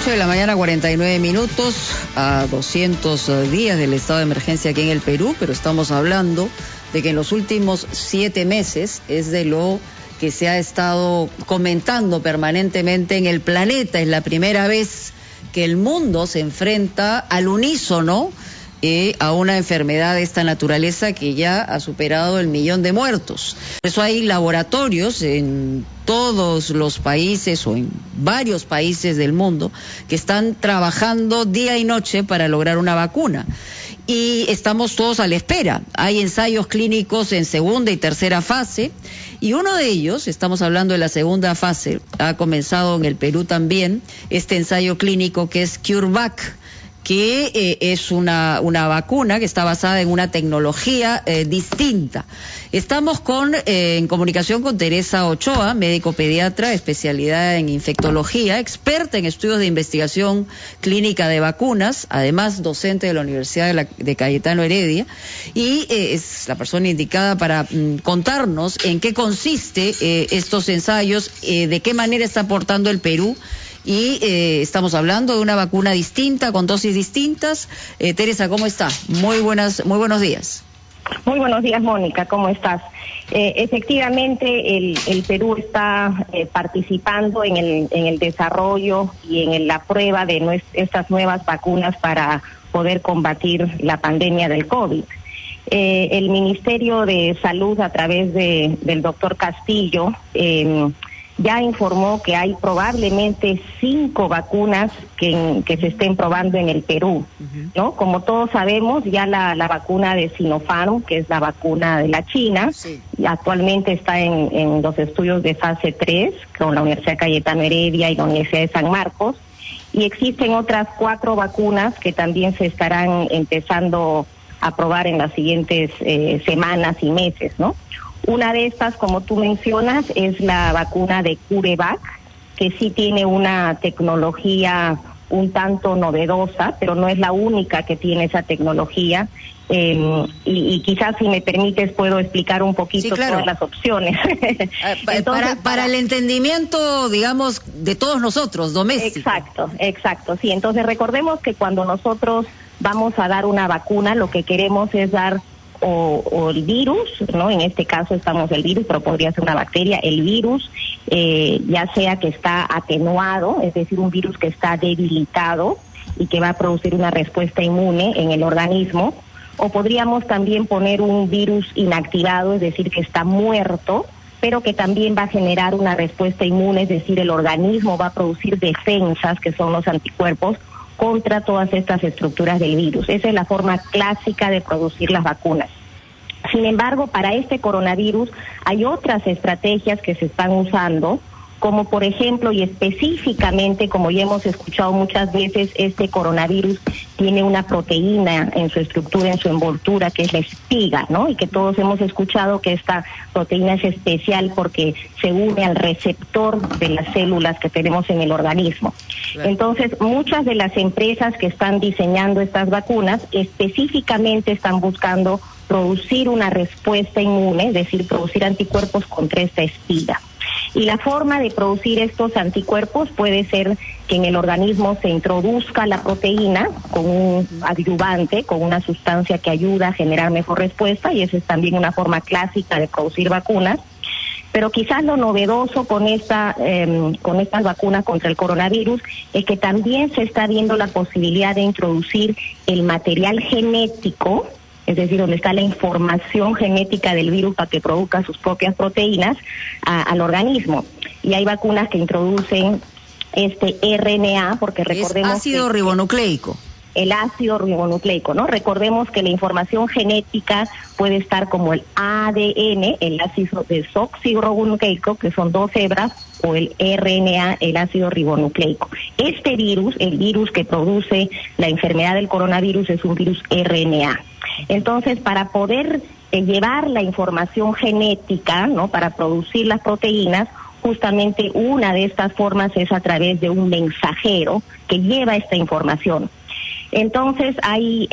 8 de la mañana, 49 minutos, a 200 días del estado de emergencia aquí en el Perú, pero estamos hablando de que en los últimos 7 meses es de lo que se ha estado comentando permanentemente en el planeta. Es la primera vez que el mundo se enfrenta al unísono a una enfermedad de esta naturaleza que ya ha superado el 1.000.000 de muertos. Por eso hay laboratorios en todos los países o en varios países del mundo que están trabajando día y noche para lograr una vacuna. Y estamos todos a la espera. Hay ensayos clínicos en segunda y tercera fase, y uno de ellos, estamos hablando de la segunda fase, ha comenzado en el Perú también, este ensayo clínico que es CureVac, que es una vacuna que está basada en una tecnología distinta. Estamos en comunicación con Teresa Ochoa, médico pediatra, especialidad en infectología, experta en estudios de investigación clínica de vacunas, además docente de la Universidad de Cayetano Heredia, y es la persona indicada para contarnos en qué consiste estos ensayos, de qué manera está aportando el Perú. Y estamos hablando de una vacuna distinta, con dosis distintas. Teresa, ¿cómo está? Muy buenos días. Muy buenos días, Mónica, ¿cómo estás? Efectivamente, el Perú está participando en el desarrollo y en la prueba de estas nuevas vacunas para poder combatir la pandemia del COVID. El Ministerio de Salud, a través del doctor Castillo, ya informó que hay probablemente 5 vacunas que se estén probando en el Perú, ¿no? Como todos sabemos, ya la vacuna de Sinopharm, que es la vacuna de la China, sí, actualmente está en los estudios de fase 3 con la Universidad Cayetano Heredia y la Universidad de San Marcos, y existen otras 4 vacunas que también se estarán empezando a probar en las siguientes semanas y meses, ¿no? Una de estas, como tú mencionas, es la vacuna de CureVac, que sí tiene una tecnología un tanto novedosa, pero no es la única que tiene esa tecnología. Y quizás, si me permites, puedo explicar un poquito, sí, claro, todas las opciones. Entonces, para el entendimiento, digamos, de todos nosotros, doméstico. Exacto, sí. Entonces, recordemos que cuando nosotros vamos a dar una vacuna, lo que queremos es dar o el virus, ¿no? En este caso estamos el virus, pero podría ser una bacteria, el virus, ya sea que está atenuado, es decir, un virus que está debilitado y que va a producir una respuesta inmune en el organismo, o podríamos también poner un virus inactivado, es decir, que está muerto, pero que también va a generar una respuesta inmune, es decir, el organismo va a producir defensas, que son los anticuerpos, contra todas estas estructuras del virus. Esa es la forma clásica de producir las vacunas. Sin embargo, para este coronavirus hay otras estrategias que se están usando, como por ejemplo y específicamente, como ya hemos escuchado muchas veces, este coronavirus tiene una proteína en su estructura, en su envoltura, que es la espiga, ¿no? Y que todos hemos escuchado que esta proteína es especial porque se une al receptor de las células que tenemos en el organismo. Claro. Entonces, muchas de las empresas que están diseñando estas vacunas específicamente están buscando producir una respuesta inmune, es decir, producir anticuerpos contra esta espiga. Y la forma de producir estos anticuerpos puede ser que en el organismo se introduzca la proteína con un adyuvante, con una sustancia que ayuda a generar mejor respuesta, y esa es también una forma clásica de producir vacunas. Pero quizás lo novedoso con estas vacunas contra el coronavirus es que también se está viendo la posibilidad de introducir el material genético, es decir, donde está la información genética del virus para que produzca sus propias proteínas al organismo. Y hay vacunas que introducen este RNA, porque recordemos... Es ácido ribonucleico. El ácido ribonucleico, ¿no? Recordemos que la información genética puede estar como el ADN, el ácido desoxirribonucleico, que son 2 hebras, o el RNA, el ácido ribonucleico. Este virus, el virus que produce la enfermedad del coronavirus, es un virus RNA. Entonces, para poder llevar la información genética, ¿no?, para producir las proteínas, justamente una de estas formas es a través de un mensajero que lleva esta información. Entonces hay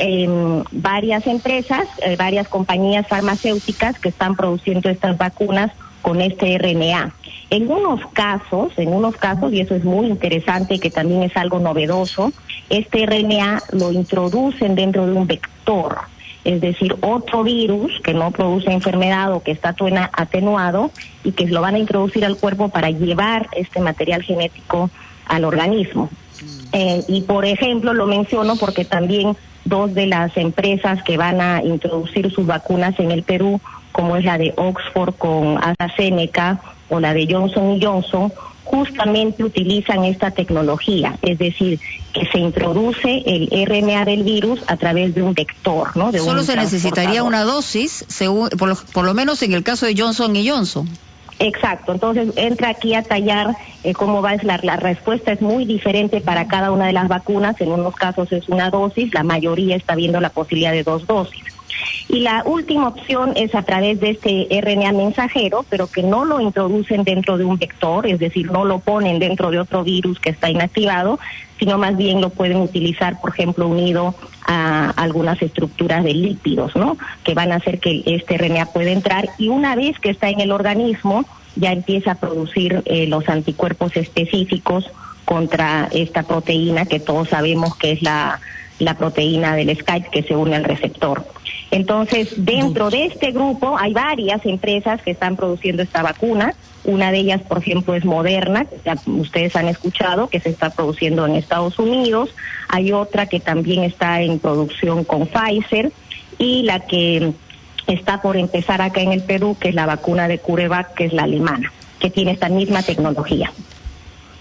varias empresas, varias compañías farmacéuticas que están produciendo estas vacunas con este RNA. En unos casos, y eso es muy interesante, que también es algo novedoso, este RNA lo introducen dentro de un vector, es decir, otro virus que no produce enfermedad o que está atenuado y que lo van a introducir al cuerpo para llevar este material genético al organismo. Y por ejemplo, lo menciono porque también dos de las empresas que van a introducir sus vacunas en el Perú, como es la de Oxford con AstraZeneca o la de Johnson & Johnson, justamente utilizan esta tecnología, es decir, que se introduce el RNA del virus a través de un vector, ¿no? Solo se necesitaría una dosis, según, por lo menos en el caso de Johnson & Johnson. Exacto, entonces entra aquí a tallar cómo va, la respuesta es muy diferente para cada una de las vacunas, en unos casos es una dosis, la mayoría está viendo la posibilidad de 2 dosis. Y la última opción es a través de este RNA mensajero, pero que no lo introducen dentro de un vector, es decir, no lo ponen dentro de otro virus que está inactivado, sino más bien lo pueden utilizar, por ejemplo, unido a algunas estructuras de lípidos, ¿no? Que van a hacer que este RNA pueda entrar y una vez que está en el organismo ya empieza a producir los anticuerpos específicos contra esta proteína que todos sabemos que es la proteína del Skype que se une al receptor. Entonces, dentro de este grupo hay varias empresas que están produciendo esta vacuna. Una de ellas, por ejemplo, es Moderna, que ya ustedes han escuchado, que se está produciendo en Estados Unidos. Hay otra que también está en producción con Pfizer y la que está por empezar acá en el Perú, que es la vacuna de CureVac, que es la alemana, que tiene esta misma tecnología.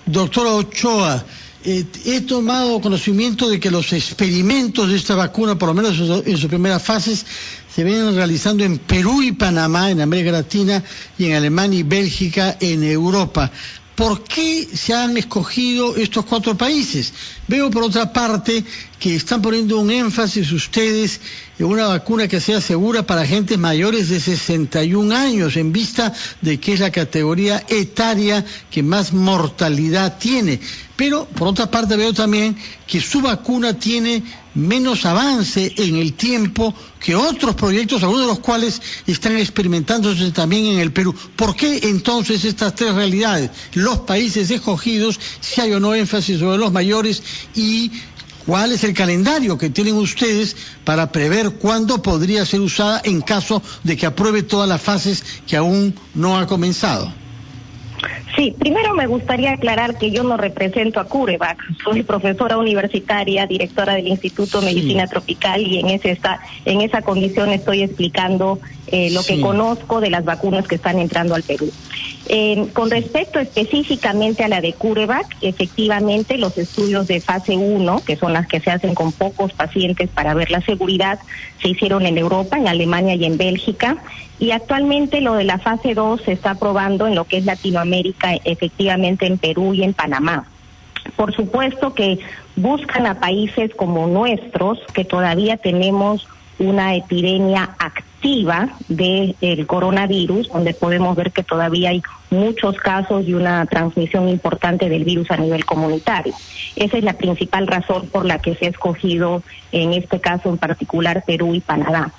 Doctora Ochoa, he tomado conocimiento de que los experimentos de esta vacuna, por lo menos en sus primeras fases, se vienen realizando en Perú y Panamá, en América Latina, y en Alemania y Bélgica, en Europa. ¿Por qué se han escogido estos 4 países? Veo, por otra parte, que están poniendo un énfasis ustedes en una vacuna que sea segura para gente mayores de 61 años, en vista de que es la categoría etaria que más mortalidad tiene. Pero, por otra parte, veo también que su vacuna tiene menos avance en el tiempo que otros proyectos, algunos de los cuales están experimentándose también en el Perú. ¿Por qué entonces estas 3 realidades? Los países escogidos, si hay o no énfasis sobre los mayores, y cuál es el calendario que tienen ustedes para prever cuándo podría ser usada en caso de que apruebe todas las fases que aún no ha comenzado. Sí, primero me gustaría aclarar que yo no represento a CureVac, soy profesora universitaria, directora del Instituto de Medicina Tropical y en esa condición estoy explicando lo que conozco de las vacunas que están entrando al Perú. Con respecto específicamente a la de CureVac, efectivamente los estudios de fase 1, que son las que se hacen con pocos pacientes para ver la seguridad, se hicieron en Europa, en Alemania y en Bélgica, y actualmente lo de la fase 2 se está probando en lo que es Latinoamérica, efectivamente en Perú y en Panamá. Por supuesto que buscan a países como nuestros, que todavía tenemos una epidemia activa del coronavirus, donde podemos ver que todavía hay muchos casos y una transmisión importante del virus a nivel comunitario. Esa es la principal razón por la que se ha escogido, en este caso en particular, Perú y Panamá.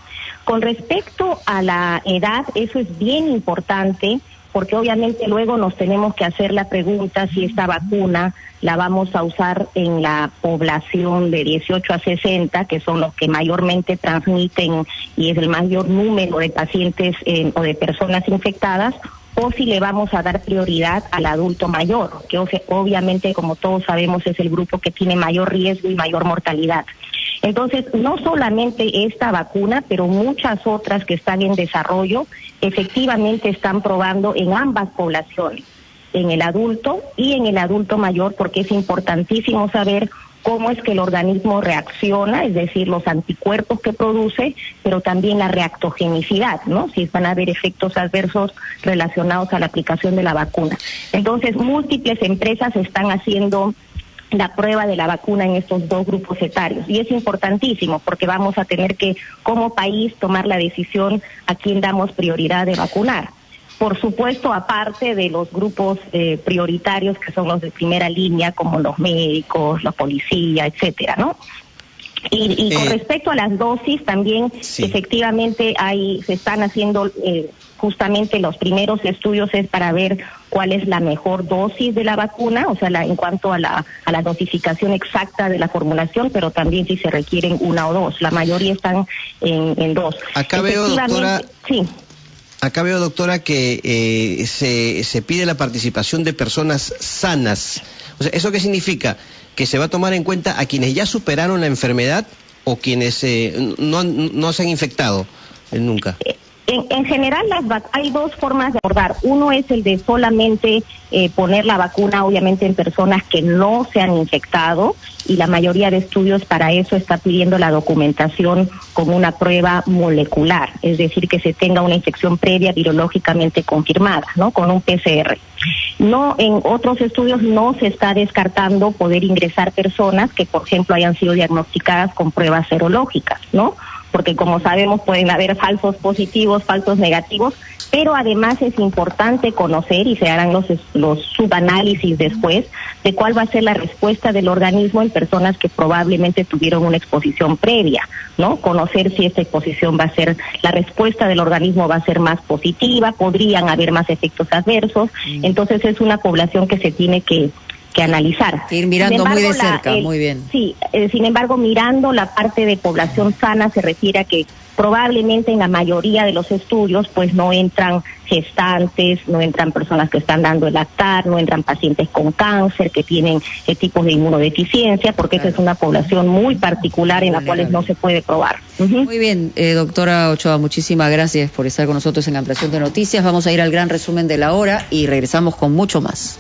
Con respecto a la edad, eso es bien importante, porque obviamente luego nos tenemos que hacer la pregunta si esta vacuna la vamos a usar en la población de 18 a 60, que son los que mayormente transmiten y es el mayor número de pacientes o de personas infectadas, o si le vamos a dar prioridad al adulto mayor, que obviamente, como todos sabemos, es el grupo que tiene mayor riesgo y mayor mortalidad. Entonces, no solamente esta vacuna, pero muchas otras que están en desarrollo, efectivamente están probando en ambas poblaciones, en el adulto y en el adulto mayor, porque es importantísimo saber cómo es que el organismo reacciona, es decir, los anticuerpos que produce, pero también la reactogenicidad, ¿no? Si van a haber efectos adversos relacionados a la aplicación de la vacuna. Entonces, múltiples empresas están haciendo la prueba de la vacuna en estos 2 grupos etarios. Y es importantísimo porque vamos a tener que, como país, tomar la decisión a quién damos prioridad de vacunar. Por supuesto, aparte de los grupos prioritarios, que son los de primera línea, como los médicos, la policía, etcétera, ¿no? Y con respecto a las dosis, también efectivamente se están haciendo justamente los primeros estudios es para ver cuál es la mejor dosis de la vacuna, o sea, en cuanto a la dosificación exacta de la formulación, pero también si se requieren 1 o 2. La mayoría están en 2. Acá veo, doctora... Sí. Acá veo, doctora, que se pide la participación de personas sanas. O sea, ¿eso qué significa? ¿Que se va a tomar en cuenta a quienes ya superaron la enfermedad o quienes no se han infectado nunca? En general, hay 2 formas de abordar. Uno es el de solamente poner la vacuna, obviamente, en personas que no se han infectado, y la mayoría de estudios para eso está pidiendo la documentación como una prueba molecular, es decir, que se tenga una infección previa virológicamente confirmada, ¿no? Con un PCR. No, en otros estudios no se está descartando poder ingresar personas que, por ejemplo, hayan sido diagnosticadas con pruebas serológicas, ¿no? Porque como sabemos pueden haber falsos positivos, falsos negativos, pero además es importante conocer, y se harán los subanálisis después, de cuál va a ser la respuesta del organismo en personas que probablemente tuvieron una exposición previa, ¿no? Conocer si esta exposición va a ser, la respuesta del organismo va a ser más positiva, podrían haber más efectos adversos, entonces es una población que se tiene que analizar. Ir mirando muy de cerca, muy bien. Sí, sin embargo, mirando la parte de población sana se refiere a que probablemente en la mayoría de los estudios pues no entran gestantes, no entran personas que están dando el lactar, no entran pacientes con cáncer que tienen tipos de inmunodeficiencia, porque esa es una población muy particular en la cual no se puede probar. Muy bien, doctora Ochoa, muchísimas gracias por estar con nosotros en Ampliación de Noticias. Vamos a ir al gran resumen de la hora y regresamos con mucho más.